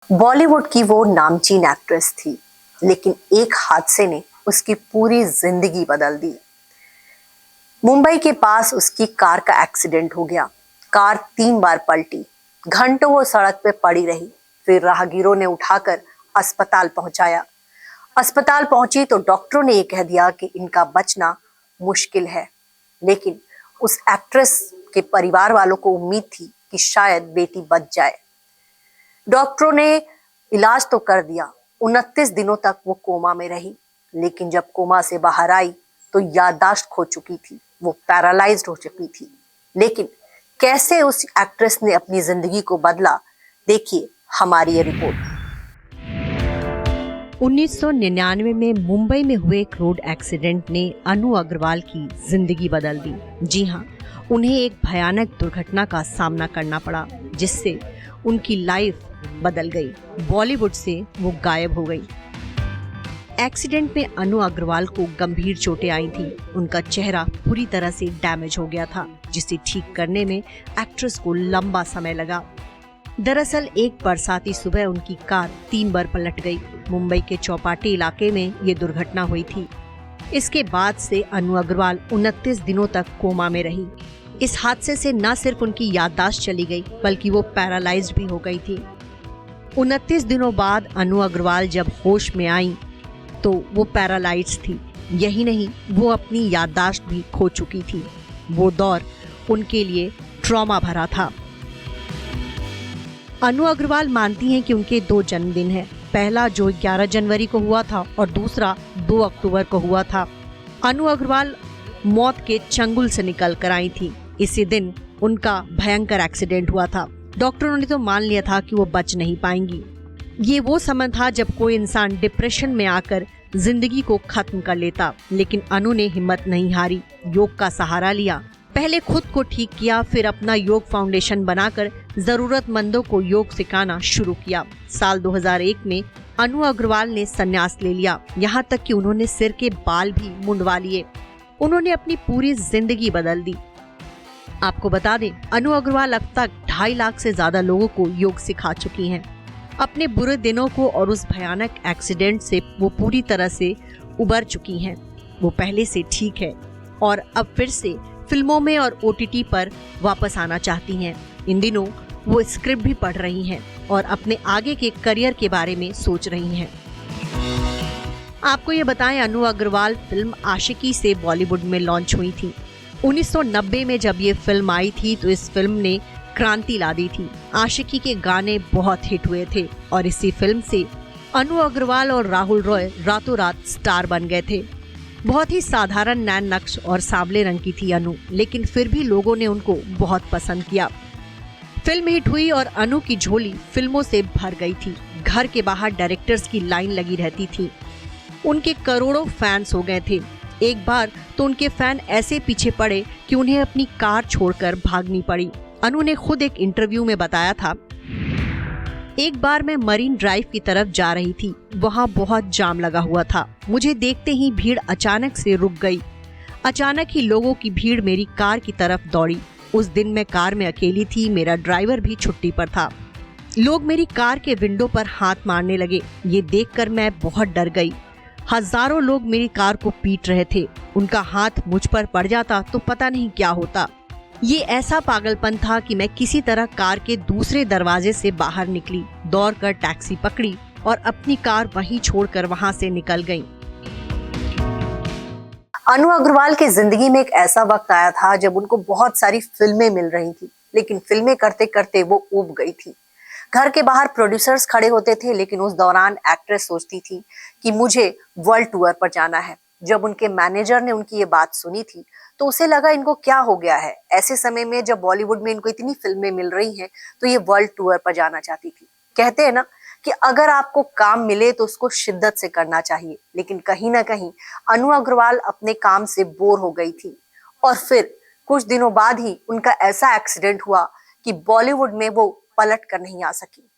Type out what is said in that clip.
बॉलीवुड की वो नामचीन एक्ट्रेस थी, लेकिन एक हादसे ने उसकी पूरी जिंदगी बदल दी। मुंबई के पास उसकी कार का एक्सीडेंट हो गया। कार 3 बार पलटी, घंटों वो सड़क पे पड़ी रही। फिर राहगीरों ने उठाकर अस्पताल पहुंचाया। अस्पताल पहुंची तो डॉक्टरों ने ये कह दिया कि इनका बचना मुश्किल है। लेकिन उस एक्ट्रेस के परिवार वालों को उम्मीद थी कि शायद बेटी बच जाए। डॉक्टरों ने इलाज तो कर दिया। 29 दिनों तक वो कोमा में रही, लेकिन जब कोमा से बाहर आई तो याददाश्त खो चुकी थी, वो पैरालाइज्ड हो चुकी थी। लेकिन कैसे उस एक्ट्रेस ने अपनी जिंदगी को बदला, देखिए हमारी ये रिपोर्ट। 1999 में मुंबई में हुए एक रोड एक्सीडेंट ने अनु अग्रवाल की जिंदगी बदल दी। जी हाँ, उन्हें एक भयानक दुर्घटना का सामना करना पड़ा, जिससे उनकी लाइफ बदल गई। बॉलीवुड से वो गायब हो गई। एक्सीडेंट में अनु अग्रवाल को गंभीर चोटें आई थीं। उनका चेहरा पूरी तरह से डैमेज हो गया था, जिसे ठीक करने में एक्ट्रेस को लंबा समय लगा। दरअसल एक बरसाती सुबह उनकी कार 3 बार पलट गई। मुंबई के चौपाटी इलाके में ये दुर्घटना हुई थी। इसके बाद से अनु अग्रवाल 29 दिनों तक कोमा में रही। इस हादसे से न सिर्फ उनकी याददाश्त चली गई, बल्कि वो पैरालाइज्ड भी हो गई थी। 29 दिनों बाद अनु अग्रवाल जब होश में आई तो वो पैरालाइज्ड थी। यही नहीं, वो अपनी याददाश्त भी खो चुकी थी। वो दौर उनके लिए ट्रॉमा भरा था। अनु अग्रवाल मानती हैं कि उनके 2 जन्मदिन हैं। पहला जो 11 जनवरी को हुआ था और दूसरा 2 अक्टूबर को हुआ था। अनु अग्रवाल मौत के चंगुल से निकल कर आई थी। इसी दिन उनका भयंकर एक्सीडेंट हुआ था। डॉक्टरों ने तो मान लिया था कि वो बच नहीं पाएंगी। ये वो समय था जब कोई इंसान डिप्रेशन में आकर जिंदगी को खत्म कर लेता, लेकिन अनु ने हिम्मत नहीं हारी। योग का सहारा लिया। पहले खुद को ठीक किया, फिर अपना योग फाउंडेशन बनाकर जरूरतमंदों को योग सिखाना शुरू किया। साल 2001 में अनु अग्रवाल ने संन्यास ले लिया। यहाँ तक कि उन्होंने सिर के बाल भी मुंडवा लिए। उन्होंने अपनी पूरी जिंदगी बदल दी। आपको बता दें, अनु अग्रवाल अब तक 2.5 लाख से ज्यादा लोगों को योग सिखा चुकी हैं। अपने बुरे दिनों को और उस भयानक एक्सीडेंट से वो पूरी तरह से उबर चुकी हैं। वो पहले से ठीक है और अब फिर से फिल्मों में और OTT पर वापस आना चाहती हैं। इन दिनों वो स्क्रिप्ट भी पढ़ रही हैं और अपने आगे के करियर के बारे में सोच रही हैं। आपको ये बताएं, अनु अग्रवाल फिल्म आशिकी से बॉलीवुड में लॉन्च हुई थी। 1990 में जब ये फिल्म आई थी तो इस फिल्म ने क्रांति ला दी थी। आशिकी के गाने बहुत हिट हुए थे और इसी फिल्म से अनु अग्रवाल और राहुल रॉय रातों रात स्टार बन गए थे। बहुत ही साधारण नैन नक्श और सांवले रंग की थी अनु, लेकिन फिर भी लोगों ने उनको बहुत पसंद किया। फिल्म हिट हुई और अनु की झोली फिल्मों से भर गई थी। घर के बाहर डायरेक्टर्स की लाइन लगी रहती थी। उनके करोड़ों फैंस हो गए थे। एक बार तो उनके फैन ऐसे पीछे पड़े कि उन्हें अपनी कार छोड़कर भागनी पड़ी। अनु ने खुद एक इंटरव्यू में बताया था, एक बार मैं मरीन ड्राइव की तरफ जा रही थी। वहाँ बहुत जाम लगा हुआ था। मुझे देखते ही भीड़ अचानक से रुक गई। अचानक ही लोगों की भीड़ मेरी कार की तरफ दौड़ी। उस दिन मैं कार में अकेली थी, मेरा ड्राइवर भी छुट्टी पर था। लोग मेरी कार के विंडो पर हाथ मारने लगे। ये देखकर मैं बहुत डर गई। हजारों लोग मेरी कार को पीट रहे थे। उनका हाथ मुझ पर पड़ जाता तो पता नहीं क्या होता। ये ऐसा पागलपन था कि मैं किसी तरह कार के दूसरे दरवाजे से बाहर निकली, दौड़कर टैक्सी पकड़ी और अपनी कार वहीं छोड़कर वहां से निकल गई। अनु अग्रवाल की जिंदगी में एक ऐसा वक्त आया था जब उनको बहुत सारी फिल्में मिल रही थी, लेकिन फिल्में करते करते वो ऊब गई थी। घर के बाहर प्रोड्यूसर्स खड़े होते थे, लेकिन उस दौरान एक्ट्रेस सोचती थी कि मुझे वर्ल्ड टूर पर जाना है। जब उनके मैनेजर ने उनकी ये बात सुनी थी तो उसे लगा इनको क्या हो गया है। ऐसे समय में जब बॉलीवुड में इनको इतनी फिल्में मिल रही हैं तो ये वर्ल्ड टूर पर जाना चाहती थी। कहते हैं ना कि अगर आपको काम मिले तो उसको शिद्दत से करना चाहिए, लेकिन कहीं ना कहीं अनु अग्रवाल अपने काम से बोर हो गई थी और फिर कुछ दिनों बाद ही उनका ऐसा एक्सीडेंट हुआ कि बॉलीवुड में वो पलट कर नहीं आ सकी।